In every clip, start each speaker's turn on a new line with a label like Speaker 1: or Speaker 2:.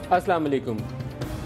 Speaker 1: अस्सलाम वालेकुम।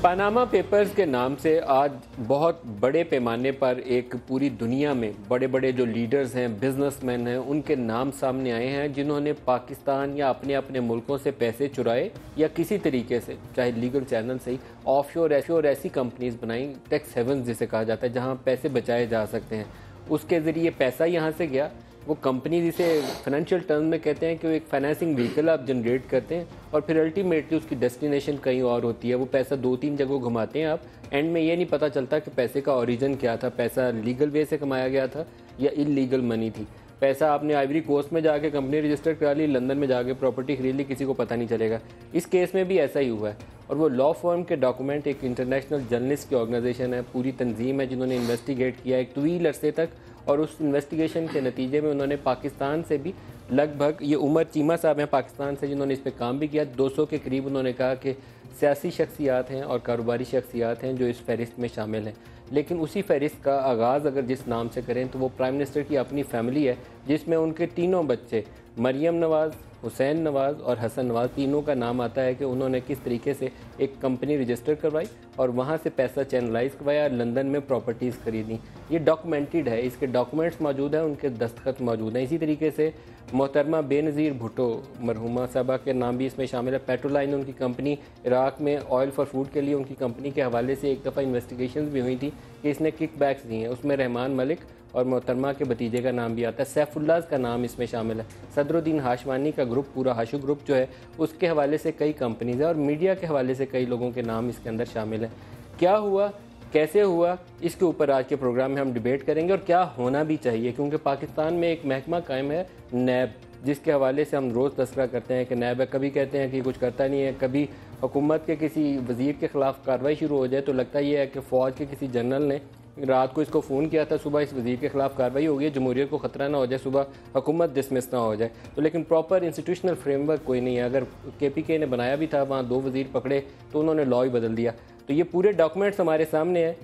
Speaker 1: Panama papers के नाम से आज बहुत बड़े पैमाने पर एक पूरी दुनिया में बड़े बड़े जो लीडर्स हैं, बिजनेसमैन हैं, उनके नाम सामने आए हैं जिन्होंने पाकिस्तान या अपने अपने मुल्कों से पैसे चुराए या किसी तरीके से, चाहे लीगल चैनल से ही, ऑफशोर ऐसी कंपनीज बनाई, टैक्स हेवन्स जिसे कहा जाता है, जहाँ पैसे बचाए जा सकते हैं। उसके ज़रिए पैसा यहाँ से गया। वो कंपनी जिसे फाइनेंशियल टर्म में कहते हैं कि वो एक फाइनेंसिंग व्हीकल आप जनरेट करते हैं और फिर अल्टीमेटली उसकी डेस्टिनेशन कहीं और होती है। वो पैसा 2-3 जगह घुमाते हैं आप, एंड में ये नहीं पता चलता कि पैसे का ओरिजिन क्या था, पैसा लीगल वे से कमाया गया था या इलीगल मनी थी। पैसा आपने आइवरी कोस्ट में जाके कंपनी रजिस्टर करा ली, लंदन में जाके प्रॉपर्टी खरीद ली, किसी को पता नहीं चलेगा। इस केस में भी ऐसा ही हुआ है। और वो लॉ फर्म के डॉक्यूमेंट एक इंटरनेशनल जर्नलिस्ट की ऑर्गेनाइजेशन है, पूरी तंजीम है जिन्होंने इन्वेस्टिगेट किया एक तवील अरसे तक, और उस इन्वेस्टिगेशन के नतीजे में उन्होंने पाकिस्तान से भी लगभग, ये उमर चीमा साहब हैं पाकिस्तान से जिन्होंने इस पर काम भी किया, 200 के करीब उन्होंने कहा कि सियासी शख्सियात हैं और कारोबारी शख्सियात हैं जो इस फहरिस्त में शामिल हैं। लेकिन उसी फहरिस्त का आगाज़ अगर जिस नाम से करें तो वो प्राइम मिनिस्टर की अपनी फैमिली है, जिसमें उनके तीनों बच्चे मरियम नवाज़, हुसैन नवाज़ और हसन नवाज़, तीनों का नाम आता है कि उन्होंने किस तरीके से एक कंपनी रजिस्टर करवाई और वहाँ से पैसा चैनलाइज करवाया, लंदन में प्रॉपर्टीज़ खरीदी। ये डॉक्यूमेंटेड है, इसके डॉक्यूमेंट्स मौजूद हैं, उनके दस्तखत मौजूद हैं। इसी तरीके से मोहतरमा बेनज़ीर भुट्टो मरहुमा साहबा के नाम भी इसमें शामिल है। पेट्रोलाइन उनकी कंपनी, इराक में ऑयल फॉर फूड के लिए उनकी कंपनी के हवाले से एक दफ़ा इन्वेस्टिगेशन भी हुई थी कि इसने किकबैक्स दिए हैं। उसमें रहमान मलिक और मोहतरमा के भतीजे का नाम भी आता है, सैफुल्लाह का नाम इसमें शामिल है। सदरुद्दीन हाशवानी का ग्रुप, पूरा हाशु ग्रुप जो है, उसके हवाले से कई कंपनीज हैं और मीडिया के हवाले से कई लोगों के नाम इसके अंदर शामिल हैं। क्या हुआ, कैसे हुआ, इसके ऊपर आज के प्रोग्राम में हम डिबेट करेंगे और क्या होना भी चाहिए, क्योंकि पाकिस्तान में एक महकमा कायम है नैब, जिसके हवाले से हम रोज़ तस्करा करते हैं कि नैब है। कभी कहते हैं कि कुछ करता नहीं है, कभी हुकूमत के किसी वज़ीर के ख़िलाफ़ कार्रवाई शुरू हो जाए तो लगता ये है कि फ़ौज के किसी जनरल ने रात को इसको फ़ोन किया था, सुबह इस वज़ीर के ख़िलाफ़ कार्रवाई हो गई, जमहूरियत को ख़तरा ना हो जाए, सुबह हुकूमत डिसमिस ना हो जाए। तो लेकिन प्रॉपर इंस्टीट्यूशनल फ्रेमवर्क कोई नहीं है। अगर KPK ने बनाया भी था, वहाँ 2 वज़ीर पकड़े तो उन्होंने लॉ ही बदल दिया। तो ये पूरे डॉक्यूमेंट्स हमारे सामने हैं।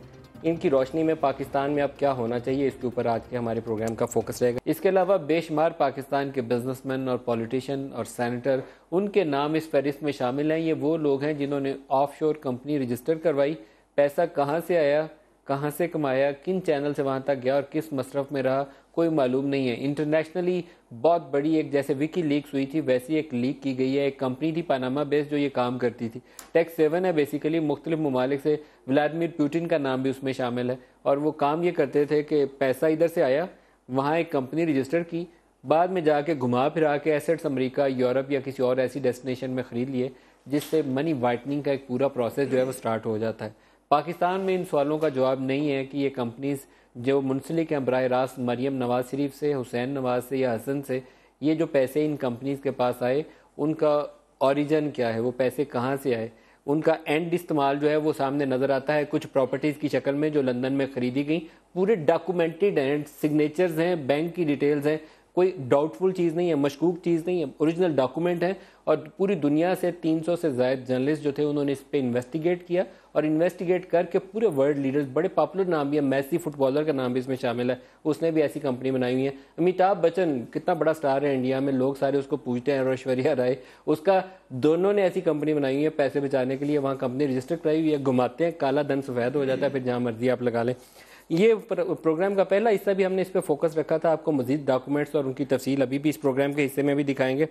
Speaker 1: इनकी रोशनी में पाकिस्तान में अब क्या होना चाहिए, इसके ऊपर आज के हमारे प्रोग्राम का फोकस रहेगा। इसके अलावा बेशुमार पाकिस्तान के बिजनेसमैन और पॉलिटिशियन और सेनेटर, उनके नाम इस फहरिस्त में शामिल हैं। ये वो लोग हैं जिन्होंने ऑफशोर कंपनी रजिस्टर करवाई, पैसा कहाँ से आया, कहाँ से कमाया, किन चैनल से वहाँ तक गया और किस मसरफ में रहा, कोई मालूम नहीं है। इंटरनेशनली बहुत बड़ी एक, जैसे विकी लीक्स हुई थी वैसी एक लीक की गई है। एक कंपनी थी पनामा बेस्ड जो ये काम करती थी, टैक्स हेवन है बेसिकली, मुख्तलिफ ममालिक से, व्लादिमीर पुतिन का नाम भी उसमें शामिल है। और वो काम ये करते थे कि पैसा इधर से आया, वहाँ एक कंपनी रजिस्टर की, बाद में जाके घुमा फिरा के एसेट्स अमेरिका, यूरोप या किसी और ऐसी डेस्टिनेशन में ख़रीद लिए, जिससे मनी वाइटनिंग का एक पूरा प्रोसेस जो है वो स्टार्ट हो जाता है। पाकिस्तान में इन सवालों का जवाब नहीं है कि ये कंपनीज जो मुंसलिक हैं बराह रास्त मरियम नवाज़ शरीफ से, हुसैन नवाज़ से या हसन से, ये जो पैसे इन कंपनीज के पास आए, उनका ओरिजिन क्या है, वो पैसे कहाँ से आए, उनका एंड इस्तेमाल जो है वो सामने नज़र आता है कुछ प्रॉपर्टीज़ की शक्ल में जो लंदन में ख़रीदी गई। पूरे डॉक्यूमेंटेड हैं, सिग्नेचर्स हैं, बैंक की डिटेल्स हैं, कोई डाउटफुल चीज़ नहीं है, मशकूक चीज़ नहीं है, ओरिजिनल डॉक्यूमेंट है। और पूरी दुनिया से 300 से ज़ायद जर्नलिस्ट जो थे उन्होंने इस पर इन्वेस्टिगेट किया और इन्वेस्टिगेट करके पूरे वर्ल्ड लीडर्स, बड़े पॉपुलर नाम भी है, मेसी फुटबॉलर का नाम भी इसमें शामिल है, उसने भी ऐसी कंपनी बनाई हुई है। अमिताभ बच्चन कितना बड़ा स्टार है इंडिया में, लोग सारे उसको पूछते हैं, और ऐश्वर्या राय, उसका, दोनों ने ऐसी कंपनी बनाई हुई है पैसे बचाने के लिए, वहाँ कंपनी रजिस्टर कराई हुई है, घुमाते हैं, काला धन सफ़ेद हो जाता है, फिर जहाँ मर्जी आप लगा लें। ये प्रोग्राम का पहला हिस्सा भी हमने इस पर फोकस रखा था। आपको मजीद डॉक्यूमेंट्स और उनकी तफसील अभी भी इस प्रोग्राम के हिस्से में भी दिखाएंगे।